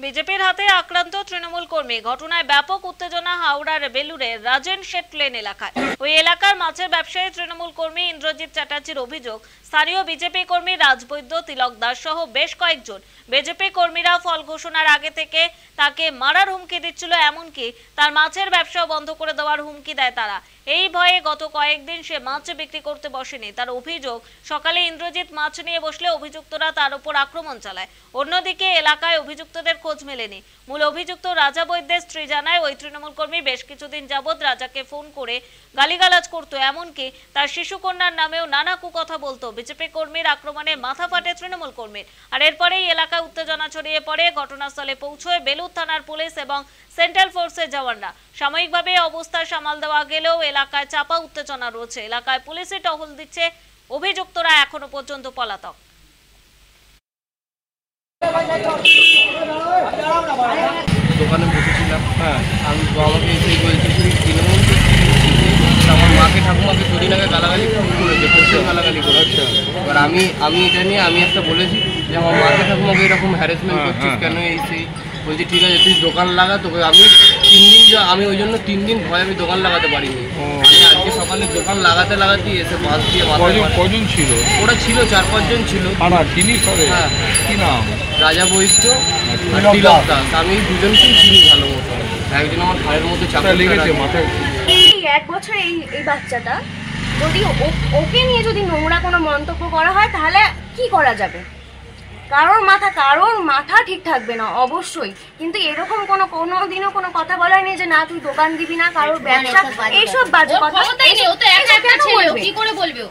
বিজেপির হাতে আক্রান্ত তৃণমূল কর্মী। ঘটনায় ব্যাপক উত্তেজনা হাওড়ার বেলুরে রাজেন শেট লেন এলাকায়। ওই এলাকার মাছের ব্যবসায়ী তৃণমূল কর্মী ইন্দ্রজিৎ চ্যাটার্জির অভিযোগ, স্থানীয় বিজেপি কর্মী রাজবৈদ্য, তিলক দাস সহ বেশ কয়েকজন বিজেপি কর্মীরা ফল ঘোষণার আগে থেকে তাকে মারার হুমকি দিচ্ছিল, এমনকি তার মাছের ব্যবসাও বন্ধ করে দেওয়ার হুমকি দেয় তারা। এই ভয়ে গত কয়েকদিন সে মাছ বিক্রি করতে বসেনি। তার অভিযোগ, সকালে ইন্দ্রজিৎ মাছ নিয়ে বসলে অভিযুক্তরা তার উপর আক্রমণ চালায়। অন্যদিকে এলাকায় অভিযুক্তদের খোঁজ মেলেনি। মূল অভিযুক্ত রাজা বৈদ্যের স্ত্রী জানায়, ওই তৃণমূল কর্মী বেশ কিছুদিন যাবৎ রাজাকে ফোন করে গালিগালাজ করতো, এমনকি তার শিশুকন্যার নামেও নানা কুকথা বলতো। বিজেপি কর্মীর আক্রমণে মাথা ফাটে তৃণমূল কর্মীর। আর এরপরেই এলাকায় উত্তেজনা ছড়িয়ে পড়ে। ঘটনাস্থলে পৌঁছয় বেলুর থানার পুলিশ এবং সেন্ট্রাল ফোর্সের জওয়ানরা। সাময়িকভাবে অবস্থা সামাল দেওয়া গেলেও এলাকায় চাপা উত্তেজনা রয়েছে। এলাকায় পুলিশে টহল দিচ্ছে, অভিযুক্তরা এখনো পর্যন্ত পলাতক। দোকানে বসেছিলাম, আমি আমাকে এসে বলছি তৃণমূল আমার মাকে ঠাকুমাকে দুদিন আগে গালাগালি করেছে, প্রচুর গালাগালি করেছে। এবার আমি এটা নিয়ে আমি একটা বলেছি যে আমার মাকে ঠাকুমাকে এরকম হ্যারাসমেন্ট করছিস কেন, এই সেই বলছি ঠিক আছে তুই দোকান লাগা। তোকে আমি 3 দিন আমি ওই জন্য 3 দিন ভয় আমি দোকান লাগাতে পারিনি। আমি আজকে সকালে দোকান লাগাতে এসে বাস দিয়ে কজন ছিল? ওরা ছিল 4-5 জন ছিল। হ্যাঁ, কি নাম? রাজা বৈদ্য আর তিলক দাস। আমি দুজনকেই চিনি ভালো মতো। একজন আমার ঘাড়ের মধ্যে চাপা লেগেছে মাথায়। এই 1 বছর এই বাচ্চাটা যদি ওকে নিয়ে যদি নোংরা কোনো মন্তব্য করা হয় তাহলে কি করা যাবে? কারোর মাথা ঠিক থাকবে না অবশ্যই, কিন্তু এরকম কোনোদিনও কোনো কথা বলা নেই যে না তুই দোকান দিবি না, কারোর ব্যবসা, এইসব বাজে কথা। কি করে বলবে?